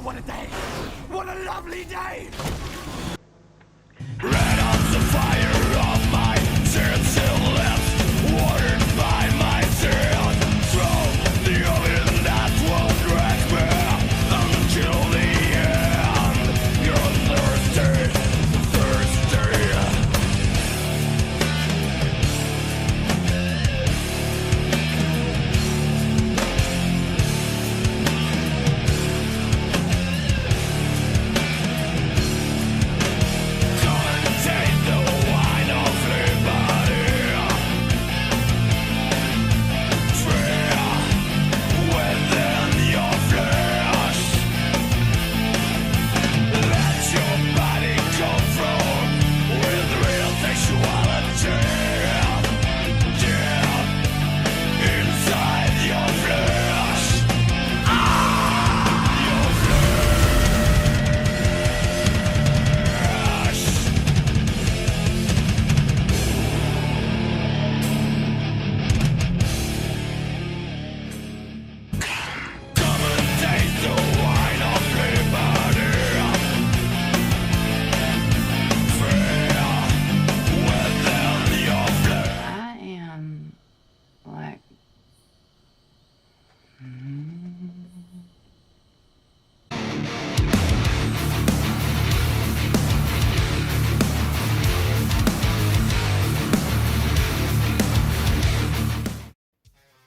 what a day! What a lovely day!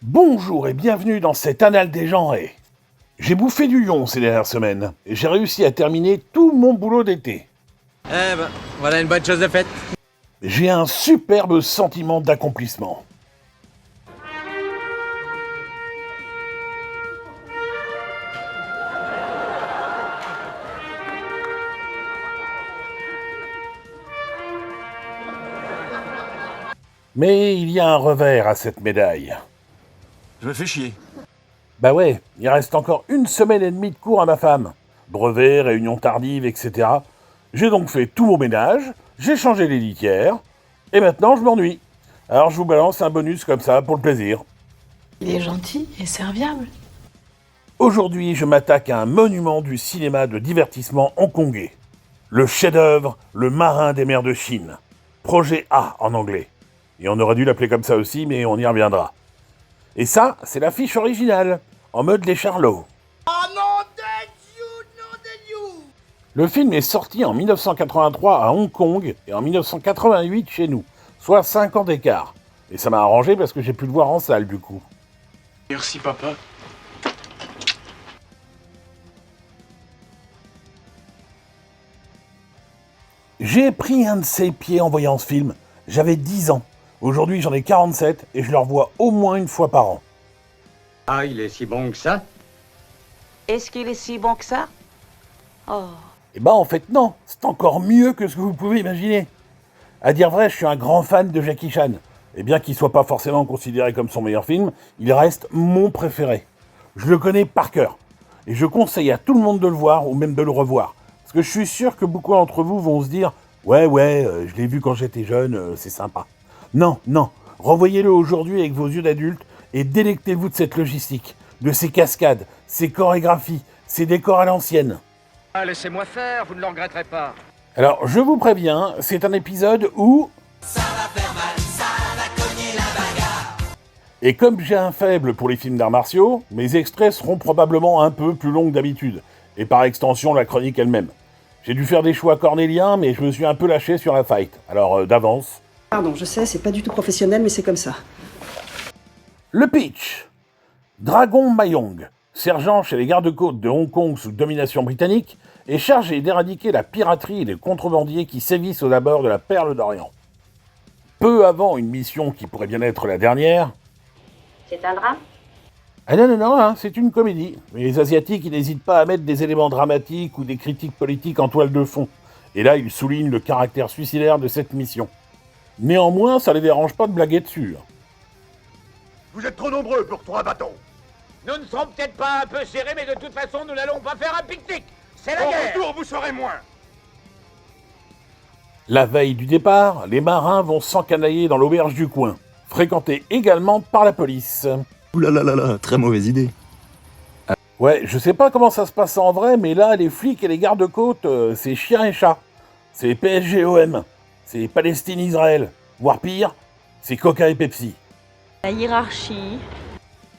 Bonjour et bienvenue dans cet Annales dégenré. J'ai bouffé du lion ces dernières semaines et j'ai réussi à terminer tout mon boulot d'été. Eh ben, voilà une bonne chose de faite. J'ai un superbe sentiment d'accomplissement. Mais il y a un revers à cette médaille. Je me fais chier. Bah ouais, il reste encore 1 semaine et demie de cours à ma femme. Brevet, réunion tardive, etc. J'ai donc fait tout mon ménage, j'ai changé les litières, et maintenant je m'ennuie. Alors je vous balance un bonus comme ça pour le plaisir. Il est gentil et serviable. Aujourd'hui, je m'attaque à un monument du cinéma de divertissement hongkongais. Le chef-d'œuvre Le Marin des mers de Chine. Projet A en anglais. Et on aurait dû l'appeler comme ça aussi, mais on y reviendra. Et ça, c'est l'affiche originale, en mode les Charlots. Oh non, you! Le film est sorti en 1983 à Hong Kong et en 1988 chez nous, soit 5 ans d'écart. Et ça m'a arrangé parce que j'ai pu le voir en salle du coup. Merci, papa. J'ai pris un de ses pieds en voyant ce film. J'avais 10 ans. Aujourd'hui, j'en ai 47 et je le revois au moins une fois par an. Ah, il est si bon que ça? Est-ce qu'il est si bon que ça? Oh. Eh ben en fait non, c'est encore mieux que ce que vous pouvez imaginer. À dire vrai, je suis un grand fan de Jackie Chan. Et bien qu'il soit pas forcément considéré comme son meilleur film, il reste mon préféré. Je le connais par cœur. Et je conseille à tout le monde de le voir ou même de le revoir. Parce que je suis sûr que beaucoup d'entre vous vont se dire « Ouais, je l'ai vu quand j'étais jeune, c'est sympa ». Non, revoyez-le aujourd'hui avec vos yeux d'adulte et délectez-vous de cette logistique, de ces cascades, ces chorégraphies, ces décors à l'ancienne. Ah, laissez-moi faire, vous ne le regretterez pas. Alors, je vous préviens, c'est un épisode où... Ça va faire mal, ça va cogner la bagarre. Et comme j'ai un faible pour les films d'arts martiaux, mes extraits seront probablement un peu plus longs que d'habitude, et par extension la chronique elle-même. J'ai dû faire des choix cornéliens, mais je me suis un peu lâché sur la fight, alors d'avance... Pardon, je sais, c'est pas du tout professionnel, mais c'est comme ça. Le pitch. Dragon Mayong, sergent chez les gardes-côtes de Hong Kong sous domination britannique, est chargé d'éradiquer la piraterie et les contrebandiers qui sévissent aux abords de la Perle d'Orient. Peu avant une mission qui pourrait bien être la dernière... C'est un drame? Ah non, c'est une comédie. Mais les Asiatiques, ils n'hésitent pas à mettre des éléments dramatiques ou des critiques politiques en toile de fond. Et là, ils soulignent le caractère suicidaire de cette mission. Néanmoins, ça les dérange pas de blaguer dessus. Vous êtes trop nombreux pour 3 bâtons. Nous ne serons peut-être pas un peu serrés, mais de toute façon, nous n'allons pas faire un pique-nique. C'est la Au guerre. retour, vous serez moins. La veille du départ, les marins vont s'encanailler dans l'auberge du coin, fréquentée également par la police. Ouh là là là là, très mauvaise idée. Ouais, je sais pas comment ça se passe en vrai, mais là, les flics et les gardes-côtes, c'est chien et chat. C'est PSG-OM. C'est Palestine-Israël. Voire pire, c'est Coca et Pepsi. La hiérarchie.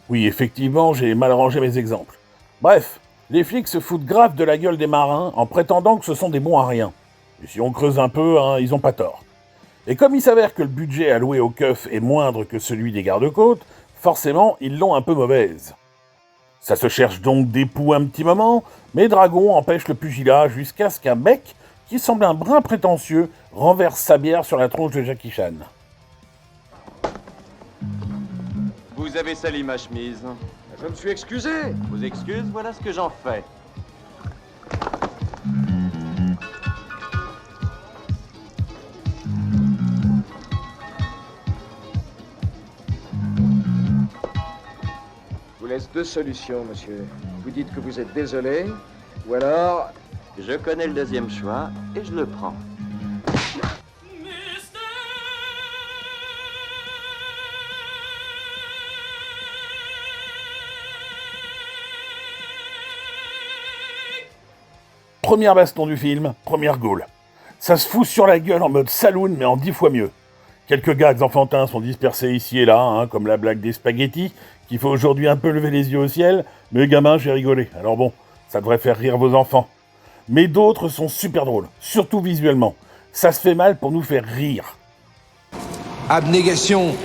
Oui, effectivement, j'ai mal rangé mes exemples. Bref, les flics se foutent grave de la gueule des marins en prétendant que ce sont des bons à rien. Et si on creuse un peu, hein, ils ont pas tort. Et comme il s'avère que le budget alloué aux keufs est moindre que celui des gardes-côtes, forcément, ils l'ont un peu mauvaise. Ça se cherche donc des poux un petit moment, mais Dragon empêche le pugilat jusqu'à ce qu'un mec, qui semble un brin prétentieux, renverse sa bière sur la tronche de Jackie Chan. Vous avez sali ma chemise. Je me suis excusé. Vos excuses, voilà ce que j'en fais. Je vous laisse deux solutions, monsieur. Vous dites que vous êtes désolé, ou alors... Je connais le deuxième choix et je le prends. Première baston du film, première gaule. Ça se fout sur la gueule en mode saloon, mais en 10 fois mieux. Quelques gags enfantins sont dispersés ici et là, hein, comme la blague des spaghettis, qui fait aujourd'hui un peu lever les yeux au ciel, mais gamin, j'ai rigolé. Alors bon, ça devrait faire rire vos enfants. Mais d'autres sont super drôles, surtout visuellement. Ça se fait mal pour nous faire rire. Abnégation.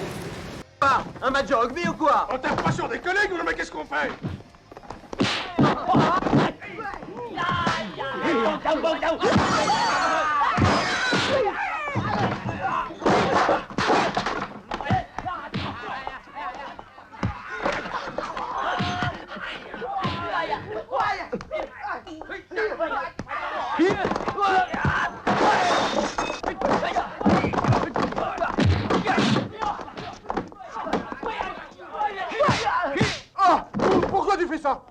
Un match de rugby ou quoi? On tape pas sur des collègues, ou mais qu'est-ce qu'on fait? Pourquoi tu fais ça?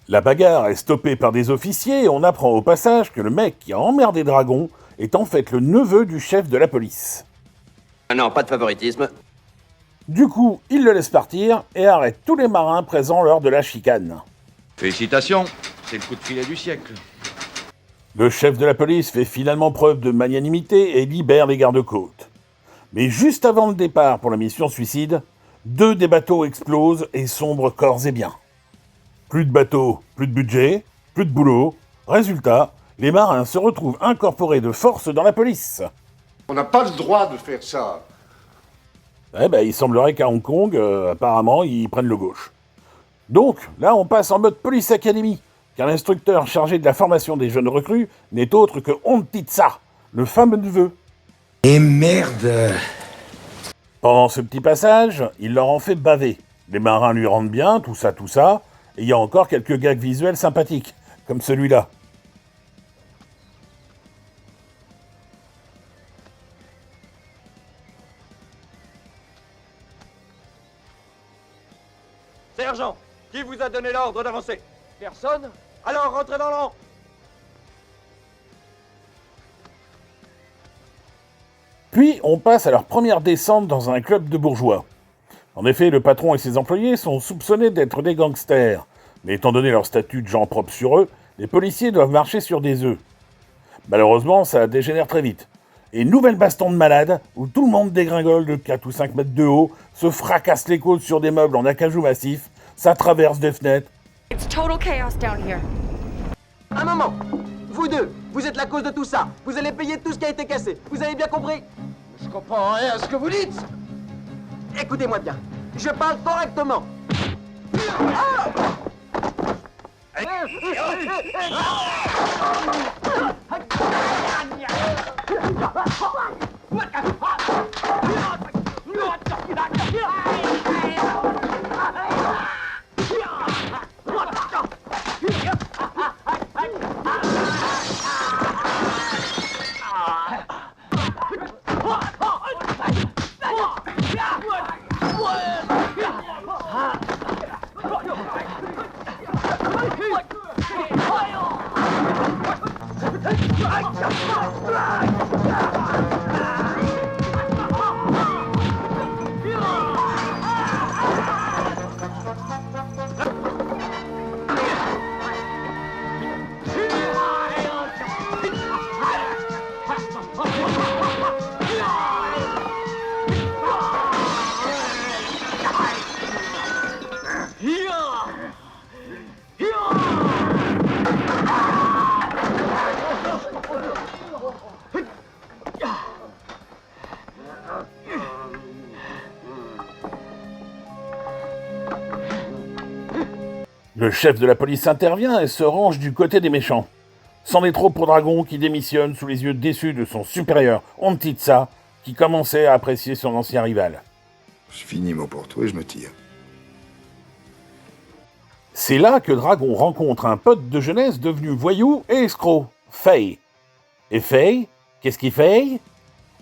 La bagarre est stoppée par des officiers et on apprend au passage que le mec qui a emmerdé Dragon est en fait le neveu du chef de la police. Non, pas de favoritisme. Du coup, il le laisse partir et arrête tous les marins présents lors de la chicane. Félicitations, c'est le coup de filet du siècle. Le chef de la police fait finalement preuve de magnanimité et libère les gardes-côtes. Mais juste avant le départ pour la mission suicide, 2 des bateaux explosent et sombrent corps et biens. Plus de bateaux, plus de budget, plus de boulot. Résultat, les marins se retrouvent incorporés de force dans la police. On n'a pas le droit de faire ça. Eh ben, il semblerait qu'à Hong Kong, apparemment, ils prennent le gauche. Donc, là, on passe en mode Police Academy, car l'instructeur chargé de la formation des jeunes recrues n'est autre que Ontitsa, le fameux neveu. Et merde. Pendant ce petit passage, il leur en fait baver. Les marins lui rendent bien, tout ça, et il y a encore quelques gags visuels sympathiques, comme celui-là. Sergent, qui vous a donné l'ordre d'avancer? Personne? Alors rentrez dans l'an. Puis, on passe à leur première descente dans un club de bourgeois. En effet, le patron et ses employés sont soupçonnés d'être des gangsters. Mais étant donné leur statut de gens propres sur eux, les policiers doivent marcher sur des œufs. Malheureusement, ça dégénère très vite. Et nouvelle baston de malade, où tout le monde dégringole de 4 ou 5 mètres de haut, se fracasse les côtes sur des meubles en acajou massif, ça traverse des fenêtres. It's total chaos down here. Un moment. Vous deux, vous êtes la cause de tout ça. Vous allez payer tout ce qui a été cassé. Vous avez bien compris? Je comprends rien à ce que vous dites. Écoutez-moi bien. Je parle correctement. Le chef de la police intervient et se range du côté des méchants. C'en est trop pour Dragon qui démissionne sous les yeux déçus de son supérieur Antitsa, qui commençait à apprécier son ancien rival. Je finis mon pour toi et je me tire. C'est là que Dragon rencontre un pote de jeunesse devenu voyou et escroc, Faye. Et Faye, qu'est-ce qu'il fait?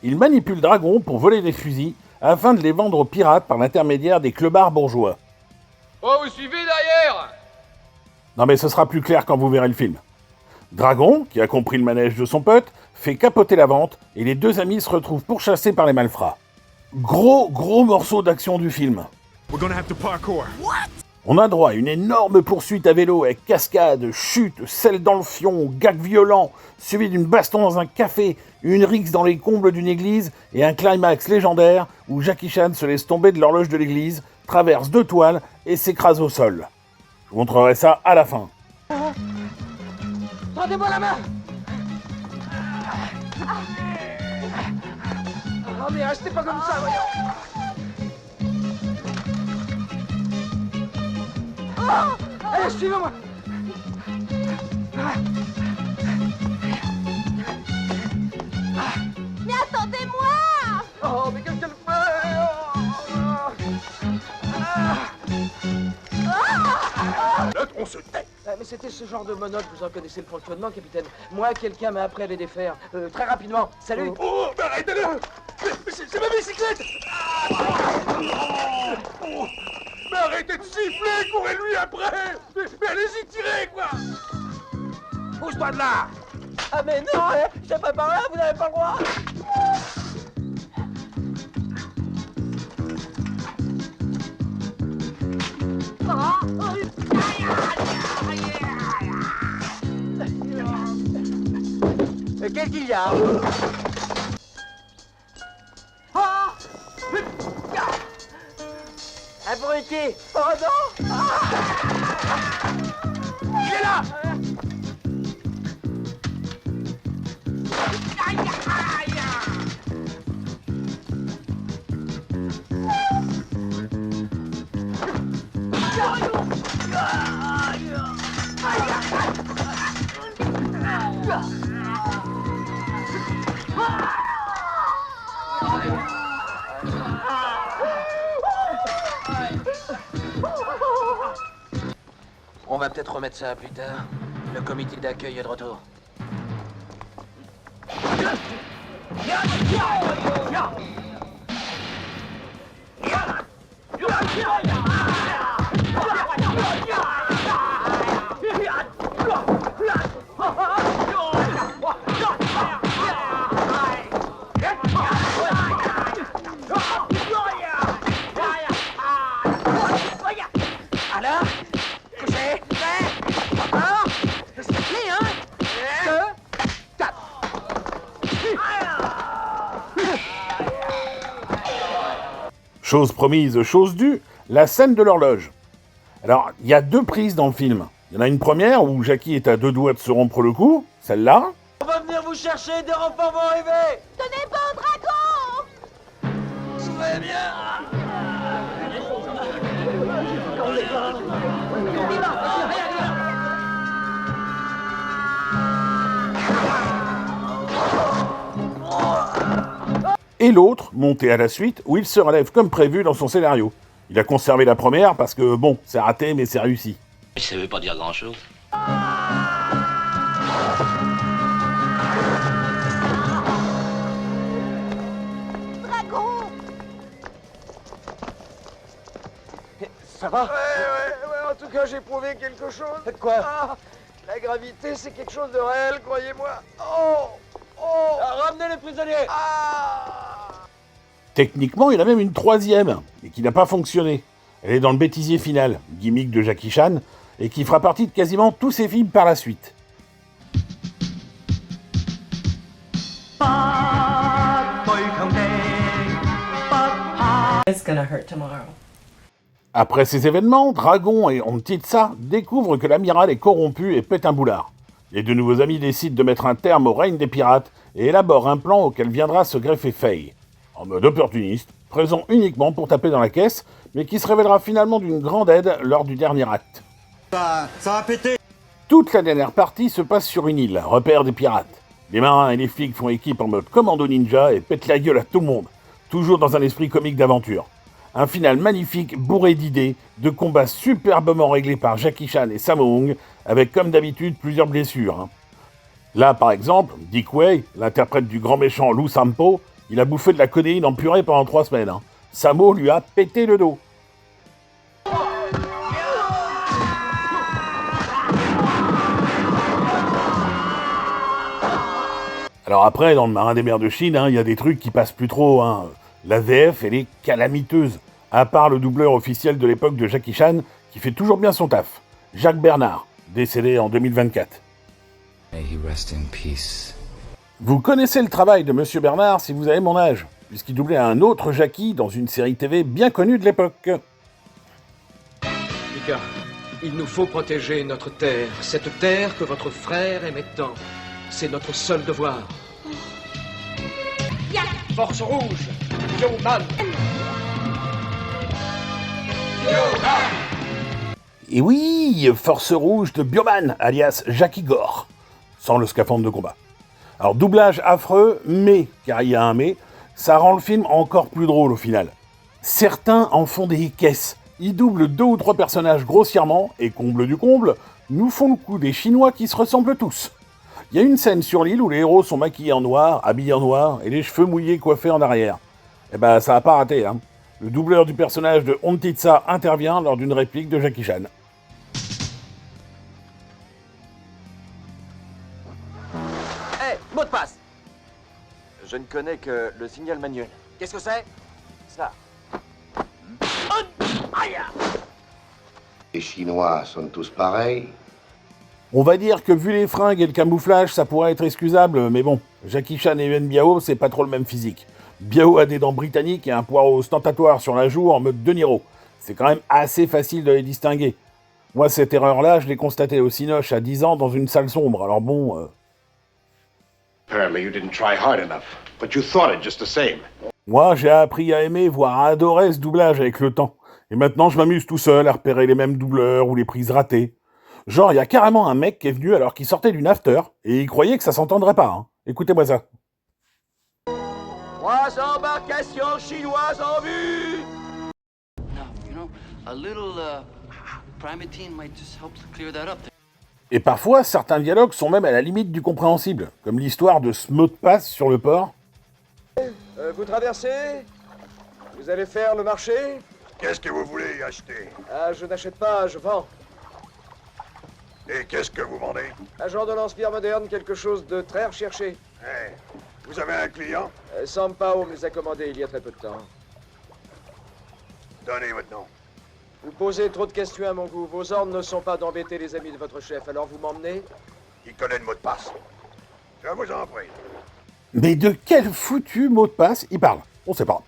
Il manipule Dragon pour voler des fusils afin de les vendre aux pirates par l'intermédiaire des clebards bourgeois. Oh, vous suivez derrière? Non mais ce sera plus clair quand vous verrez le film. Dragon, qui a compris le manège de son pote, fait capoter la vente et les deux amis se retrouvent pourchassés par les malfrats. Gros morceau d'action du film. On a droit à une énorme poursuite à vélo avec cascade, chute, sel dans le fion, gag violent, suivi d'une baston dans un café, une rixe dans les combles d'une église et un climax légendaire où Jackie Chan se laisse tomber de l'horloge de l'église, traverse 2 toiles et s'écrase au sol. Je vous montrerai ça à la fin. Tendez-moi la main. Oh mais restez pas comme ça, voyons. Oh, allez, suivez-moi. Mais attendez-moi! Oh, mais qu'est-ce qu'elle fait? L'autre, on se tait. Mais c'était ce genre de monocle, vous en connaissez le fonctionnement, capitaine. Moi, quelqu'un m'a appris à les défaire. Très rapidement. Salut. Oh, mais arrêtez-le. C'est ma bicyclette. Mais arrêtez de siffler, courez-lui après. Mais allez-y, tirez, quoi. Pousse-toi de là. Ah mais non, je sais pas par là, vous n'avez pas le droit. Qu'est-ce qu'il y a? Abruti! Oh non! Il est là! On va peut-être remettre ça plus tard. Le comité d'accueil est de retour. Alors, couchez, prêt, c'est fini, hein? 2, 4. Chose promise, chose due, la scène de l'horloge. Alors, il y a 2 prises dans le film. Il y en a une première où Jackie est à 2 doigts de se rompre le cou, celle-là. On va venir vous chercher, des renforts vont arriver. Tenez bon, dragon! Très bien. Et l'autre, monté à la suite, où il se relève comme prévu dans son scénario. Il a conservé la première parce que, bon, c'est raté, mais c'est réussi. Ça veut pas dire grand-chose. Dragon! Ça va? Ouais, en tout cas, j'ai prouvé quelque chose. Quoi? La gravité, c'est quelque chose de réel, croyez-moi. Oh! Oh! Ramenez les prisonniers! Ah! Techniquement, il y en a même une troisième, et qui n'a pas fonctionné. Elle est dans le bêtisier final, gimmick de Jackie Chan, et qui fera partie de quasiment tous ses films par la suite. It's gonna hurt tomorrow. Après ces événements, Dragon et Ontitsa découvrent que l'amiral est corrompu et pète un boulard. Les deux nouveaux amis décident de mettre un terme au règne des pirates et élaborent un plan auquel viendra se greffer Faye, en mode opportuniste, présent uniquement pour taper dans la caisse, mais qui se révélera finalement d'une grande aide lors du dernier acte. Ça va péter! Toute la dernière partie se passe sur une île, repère des pirates. Les marins et les flics font équipe en mode commando ninja et pètent la gueule à tout le monde, toujours dans un esprit comique d'aventure. Un final magnifique, bourré d'idées, de combats superbement réglés par Jackie Chan et Sammo Hung, avec comme d'habitude plusieurs blessures. Là, par exemple, Dick Wei, l'interprète du grand méchant Lou Sampo, il a bouffé de la codéine en purée pendant 3 semaines. Sammo lui a pété le dos. Alors après, dans le Marin des mers de Chine, il y a des trucs qui passent plus trop. La VF, elle est calamiteuse. À part le doubleur officiel de l'époque de Jackie Chan, qui fait toujours bien son taf. Jacques Bernard, décédé en 2024. May he rest in peace. Vous connaissez le travail de Monsieur Bernard si vous avez mon âge, puisqu'il doublait un autre Jackie dans une série TV bien connue de l'époque. Mika, il nous faut protéger notre terre, cette terre que votre frère aimait tant. C'est notre seul devoir. Force rouge, Bioman. Et oui, Force rouge de Bioman, alias Jackie Gore, sans le scaphandre de combat. Alors doublage affreux, mais, car il y a un mais, ça rend le film encore plus drôle au final. Certains en font des caisses. Ils doublent 2 ou 3 personnages grossièrement, et comble du comble, nous font le coup des Chinois qui se ressemblent tous. Il y a une scène sur l'île où les héros sont maquillés en noir, habillés en noir, et les cheveux mouillés coiffés en arrière. Eh ben, ça a pas raté, Le doubleur du personnage de Ontitsa intervient lors d'une réplique de Jackie Chan. Hé, mot de passe! Je ne connais que le signal manuel. Qu'est-ce que c'est? Ça. Les Chinois sont tous pareils. On va dire que vu les fringues et le camouflage, ça pourrait être excusable, mais bon, Jackie Chan et Yuen Biao, c'est pas trop le même physique. Biao a des dents britanniques et un poireau ostentatoire sur la joue en mode De Niro. C'est quand même assez facile de les distinguer. Moi, cette erreur-là, je l'ai constatée au Cinoche à 10 ans dans une salle sombre, alors bon... Apparently you didn't try hard enough, but you thought it just the same. Moi, j'ai appris à aimer, voire à adorer ce doublage avec le temps. Et maintenant, je m'amuse tout seul à repérer les mêmes doubleurs ou les prises ratées. Genre, il y a carrément un mec qui est venu alors qu'il sortait d'une after, et il croyait que ça s'entendrait pas. Écoutez-moi ça. 3 embarcations chinoises en vue! A little primatine might just help to clear that up. Et parfois, certains dialogues sont même à la limite du compréhensible, comme l'histoire de ce mot de passe sur le port. Vous traversez? Vous allez faire le marché? Qu'est-ce que vous voulez acheter? Ah, je n'achète pas, je vends. Et qu'est-ce que vous vendez? Un genre de lance-pierre moderne, quelque chose de très recherché. Hey, vous avez un client? Sampao me les a commandés il y a très peu de temps. Donnez votre nom. Vous posez trop de questions à mon goût. Vos ordres ne sont pas d'embêter les amis de votre chef, alors vous m'emmenez? Il connaît le mot de passe. Je vous en prie. Mais de quel foutu mot de passe il parle? On sait pas.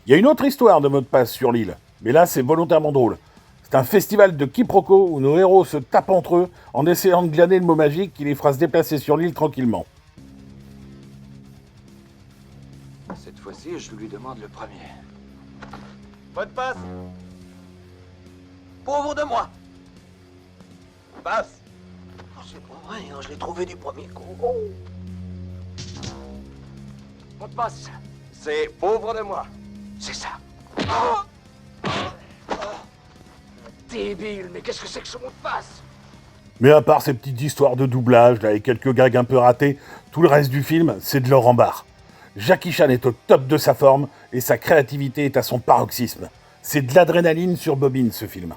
Il y a une autre histoire de mot de passe sur l'île, mais là c'est volontairement drôle. C'est un festival de quiproquos où nos héros se tapent entre eux en essayant de glaner le mot magique qui les fera se déplacer sur l'île tranquillement. Cette fois-ci, je lui demande le premier. Mot de passe? Pauvre de moi! Passe! Oh, c'est pas vrai, je l'ai trouvé du premier coup. Mot de passe, c'est pauvre de moi. C'est ça. Débile, mais qu'est-ce que c'est que ce mot de passe? Mais à part ces petites histoires de doublage là, et quelques gags un peu ratés, tout le reste du film, c'est de l'or en barre. Jackie Chan est au top de sa forme et sa créativité est à son paroxysme. C'est de l'adrénaline sur bobine, ce film.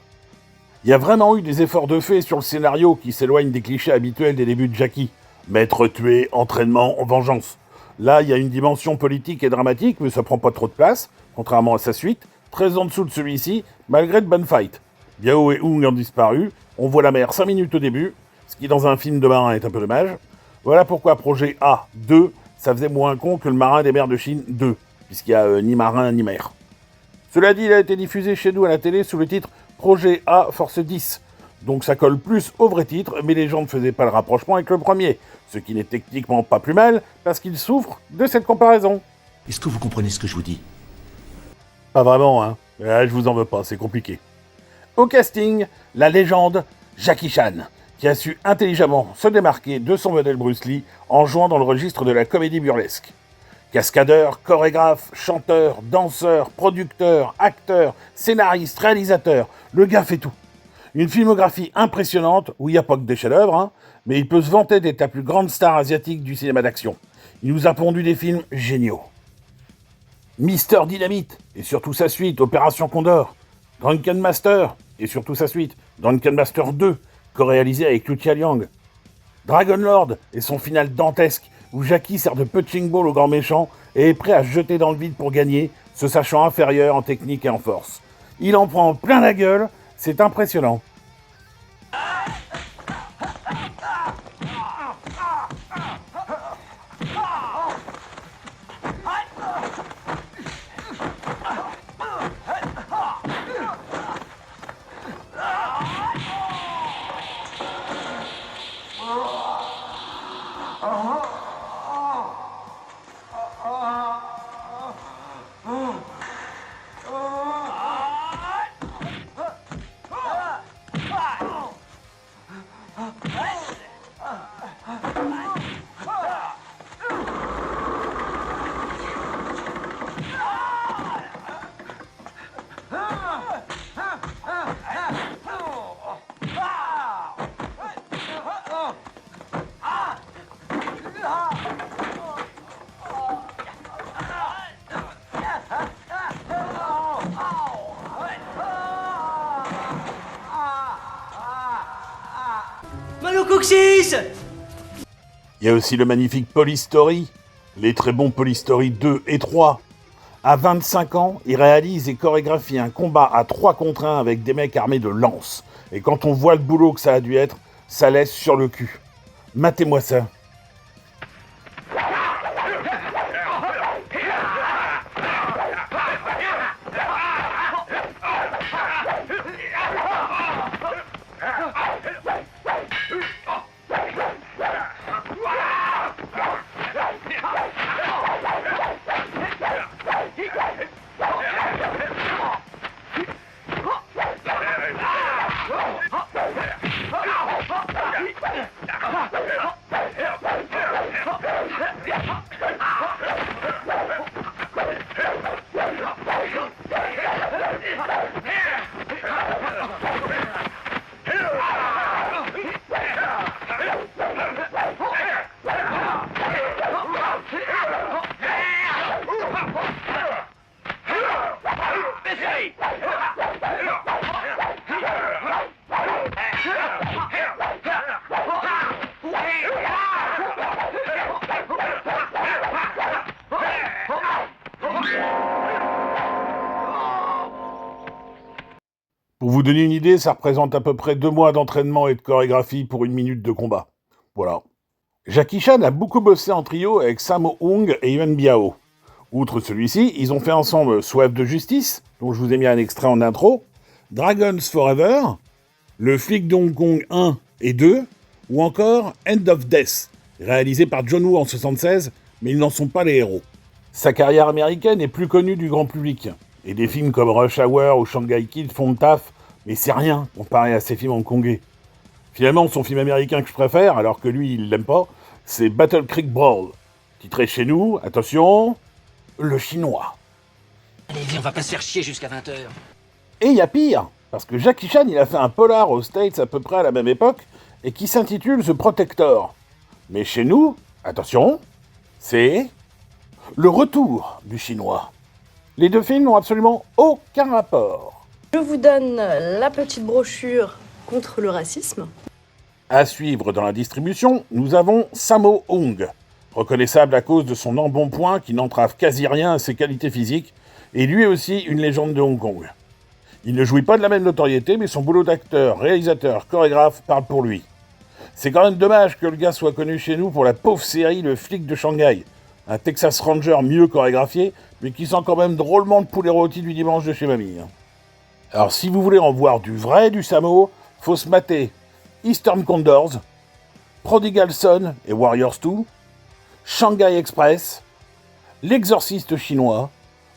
Il y a vraiment eu des efforts de fait sur le scénario qui s'éloignent des clichés habituels des débuts de Jackie. Maître tué, entraînement, vengeance. Là, il y a une dimension politique et dramatique, mais ça prend pas trop de place, contrairement à sa suite, très en dessous de celui-ci, malgré de bonnes fights. Biao et Hung ont disparu, on voit la mer 5 minutes au début, ce qui dans un film de marin est un peu dommage. Voilà pourquoi Projet A 2, ça faisait moins con que le Marin des mers de Chine 2, puisqu'il n'y a ni marin ni mer. Cela dit, il a été diffusé chez nous à la télé sous le titre Projet A Force 10, donc ça colle plus au vrai titre, mais les gens ne faisaient pas le rapprochement avec le premier, ce qui n'est techniquement pas plus mal, parce qu'il souffre de cette comparaison. Est-ce que vous comprenez ce que je vous dis? Pas vraiment, hein. Je vous en veux pas, c'est compliqué. Au casting, la légende Jackie Chan, qui a su intelligemment se démarquer de son modèle Bruce Lee en jouant dans le registre de la comédie burlesque. Cascadeur, chorégraphe, chanteur, danseur, producteur, acteur, scénariste, réalisateur, le gars fait tout. Une filmographie impressionnante où il n'y a pas que des chefs-d'œuvre, hein, mais il peut se vanter d'être la plus grande star asiatique du cinéma d'action. Il nous a pondu des films géniaux. Mister Dynamite, et surtout sa suite, Opération Condor. Drunken Master, et surtout sa suite, Drunken Master 2, co-réalisé avec Liu Liang. Dragon Lord, et son final dantesque, où Jackie sert de punching ball au grand méchant et est prêt à se jeter dans le vide pour gagner, se sachant inférieur en technique et en force. Il en prend plein la gueule, c'est impressionnant. Il y a aussi le magnifique Police Story, les très bons Police Story 2 et 3. À 25 ans, il réalise et chorégraphie un combat à 3 contre 1 avec des mecs armés de lances. Et quand on voit le boulot que ça a dû être, ça laisse sur le cul. Matez-moi ça. Pour vous donner une idée, ça représente à peu près 2 mois d'entraînement et de chorégraphie pour 1 minute de combat. Voilà. Jackie Chan a beaucoup bossé en trio avec Sammo Hung et Yuen Biao. Outre celui-ci, ils ont fait ensemble Soif de justice, dont je vous ai mis un extrait en intro, Dragons Forever, Le flic de Hong Kong 1 et 2, ou encore End of Death, réalisé par John Woo en 1976, mais ils n'en sont pas les héros. Sa carrière américaine est plus connue du grand public, et des films comme Rush Hour ou Shanghai Kid font le taf, mais c'est rien comparé à ses films hongkongais. Finalement, son film américain que je préfère, alors que lui, il l'aime pas, c'est Battle Creek Brawl. Titré chez nous, attention, le chinois. Allez, viens, on va pas se faire chier jusqu'à 20h. Et il y a pire, parce que Jackie Chan, il a fait un polar aux States à peu près à la même époque, et qui s'intitule The Protector. Mais chez nous, attention, c'est le retour du chinois. Les deux films n'ont absolument aucun rapport. Je vous donne la petite brochure contre le racisme. À suivre dans la distribution, nous avons Sammo Hung, reconnaissable à cause de son embonpoint qui n'entrave quasi rien à ses qualités physiques, et lui aussi une légende de Hong Kong. Il ne jouit pas de la même notoriété, mais son boulot d'acteur, réalisateur, chorégraphe parle pour lui. C'est quand même dommage que le gars soit connu chez nous pour la pauvre série Le flic de Shanghai, un Texas Ranger mieux chorégraphié, mais qui sent quand même drôlement le poulet rôti du dimanche de chez mamie. Alors si vous voulez en voir du vrai du Sammo, faut se mater Eastern Condors, Prodigal Son et Warriors 2, Shanghai Express, L'Exorciste chinois,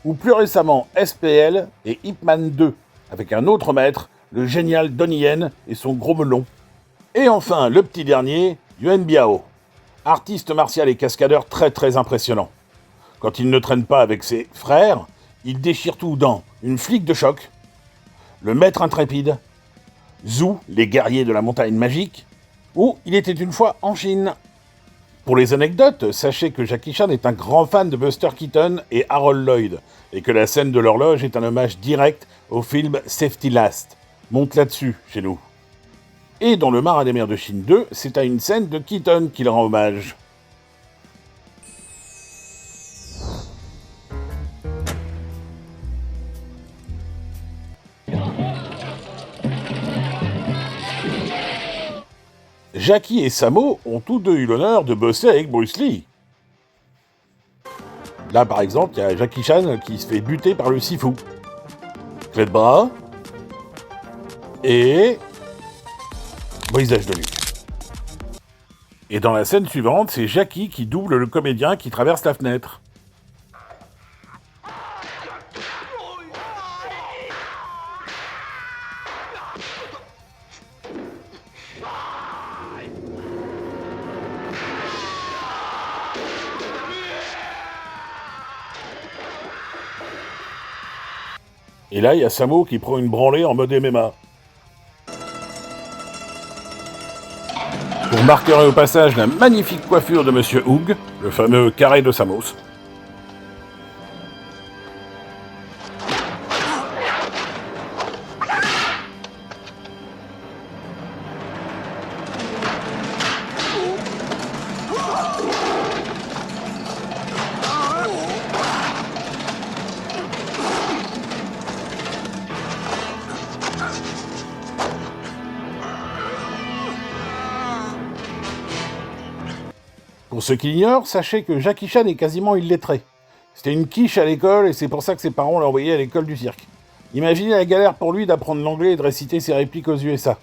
ou plus récemment SPL et Ip Man 2, avec un autre maître, le génial Donnie Yen et son gros melon. Et enfin, le petit dernier, Yuen Biao, artiste martial et cascadeur très très impressionnant. Quand il ne traîne pas avec ses frères, il déchire tout dans Une flic de choc, Le maître intrépide, Zou, les guerriers de la montagne magique, ou Il était une fois en Chine. Pour les anecdotes, sachez que Jackie Chan est un grand fan de Buster Keaton et Harold Lloyd, et que la scène de l'horloge est un hommage direct au film Safety Last. Monte là-dessus, chez nous. Et dans Le Marin des mers de Chine 2, c'est à une scène de Keaton qu'il rend hommage. Jackie et Sammo ont tous deux eu l'honneur de bosser avec Bruce Lee. Là, par exemple, il y a Jackie Chan qui se fait buter par le Sifu. Clé de bras. Et brisage de nuque. Et dans la scène suivante, c'est Jackie qui double le comédien qui traverse la fenêtre. Et là, il y a Sammo qui prend une branlée en mode MMA. Vous remarquerez au passage la magnifique coiffure de Monsieur Hug, le fameux carré de Samos. Pour ceux qui l'ignorent, sachez que Jackie Chan est quasiment illettré. C'était une quiche à l'école et c'est pour ça que ses parents l'ont envoyé à l'école du cirque. Imaginez la galère pour lui d'apprendre l'anglais et de réciter ses répliques aux USA.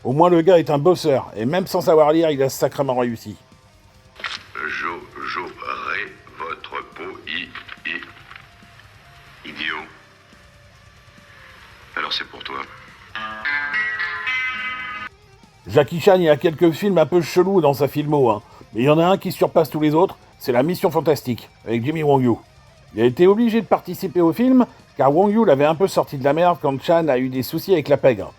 Au moins le gars est un bosseur, et même sans savoir lire, il a sacrément réussi. J'aurai votre peau idiot. Alors c'est pour toi. Jackie Chan, il a quelques films un peu chelous dans sa filmo, hein. Mais il y en a un qui surpasse tous les autres, c'est La Mission Fantastique, avec Jimmy Wong Yu. Il a été obligé de participer au film, car Wong Yu l'avait un peu sorti de la merde quand Chan a eu des soucis avec la pègre.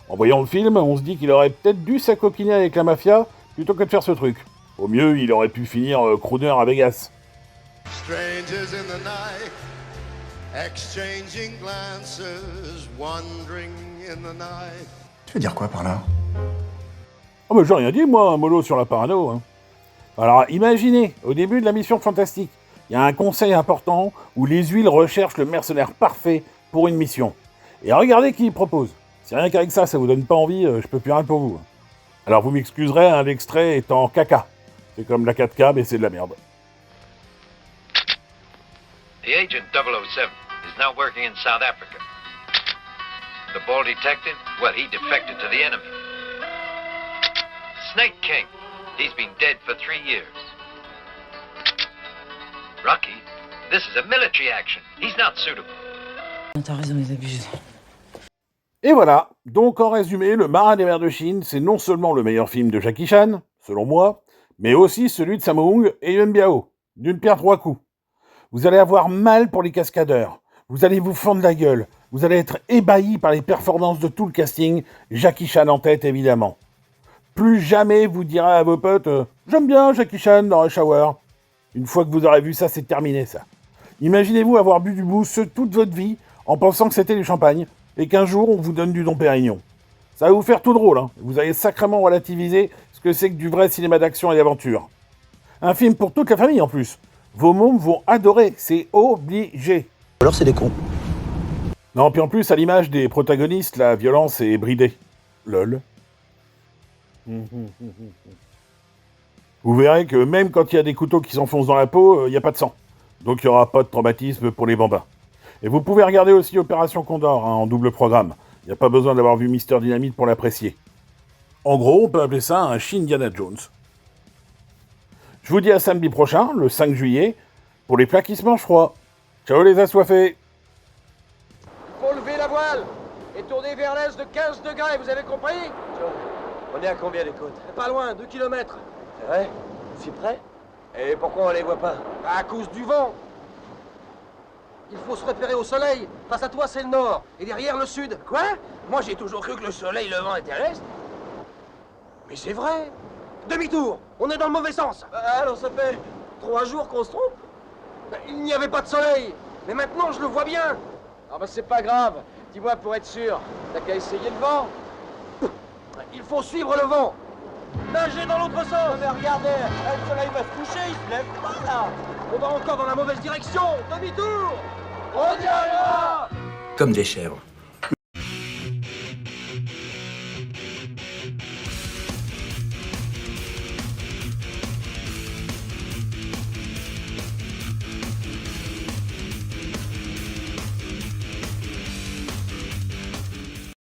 En voyant le film, on se dit qu'il aurait peut-être dû s'acoquiner avec la mafia, plutôt que de faire ce truc. Au mieux, il aurait pu finir crooner à Vegas. Strangers in the night, exchanging glances, wandering in the night. Tu veux dire quoi par là? Oh mais j'ai rien dit, moi, un mollo sur la parano. Hein. Alors, imaginez, au début de la Mission Fantastique, il y a un conseil important où les huiles recherchent le mercenaire parfait pour une mission. Et regardez qui y propose. Si rien qu'avec ça, ça vous donne pas envie, je peux plus rien pour vous. Alors vous m'excuserez, hein, l'extrait est en caca. C'est comme la 4K, mais c'est de la merde. The agent 007 is now working in South Africa. The bald detective, well, he defected to the enemy. Snake King, he's been dead for 3 years. Rocky, this is a military action. He's not suitable. T'as raison, ils abusent. Et voilà, donc en résumé, Le Marin des mers de Chine, c'est non seulement le meilleur film de Jackie Chan, selon moi, mais aussi celui de Sammo Hung et Yuen Biao, d'une pierre 3 coups. Vous allez avoir mal pour les cascadeurs, vous allez vous fendre la gueule, vous allez être ébahi par les performances de tout le casting, Jackie Chan en tête évidemment. Plus jamais vous direz à vos potes « J'aime bien Jackie Chan dans Rush Hour ». Une fois que vous aurez vu ça, c'est terminé ça. Imaginez-vous avoir bu du mousse toute votre vie en pensant que c'était du champagne. et qu'un jour on vous donne du Dom Pérignon. Ça va vous faire tout drôle, hein. Vous allez sacrément relativiser ce que c'est que du vrai cinéma d'action et d'aventure. Un film pour toute la famille en plus. Vos mômes vont adorer, c'est obligé. Alors c'est des cons. Non, puis en plus, à l'image des protagonistes, la violence est bridée. Lol. Vous verrez que même quand il y a des couteaux qui s'enfoncent dans la peau, il n'y a pas de sang. Donc il n'y aura pas de traumatisme pour les bambins. Et vous pouvez regarder aussi Opération Condor, hein, en double programme. Il n'y a pas besoin d'avoir vu Mister Dynamite pour l'apprécier. En gros, on peut appeler ça un Shin Indiana Jones. Je vous dis à samedi prochain, le 5 juillet, pour les plats qui se mangent froid. Ciao les assoiffés! Faut lever la voile et tourner vers l'est de 15 degrés, vous avez compris? On est à combien des côtes? Pas loin, 2 kilomètres. C'est vrai? Si près? Et pourquoi on les voit pas? À cause du vent. Il faut se repérer au soleil. Face à toi, c'est le nord. Et derrière, le sud. Quoi? Moi, j'ai toujours cru que le soleil levant était à l'est. Mais c'est vrai. Demi-tour. On est dans le mauvais sens. Alors ça fait 3 jours qu'on se trompe? Il n'y avait pas de soleil. Mais maintenant, je le vois bien. Ah bah c'est pas grave. Dis-moi pour être sûr. T'as qu'à essayer le vent. Il faut suivre le vent. Nager dans l'autre sens. Mais regardez, le soleil va se coucher, il se lève pas là. On va encore dans la mauvaise direction. Demi-tour. On y arrivera. Comme des chèvres.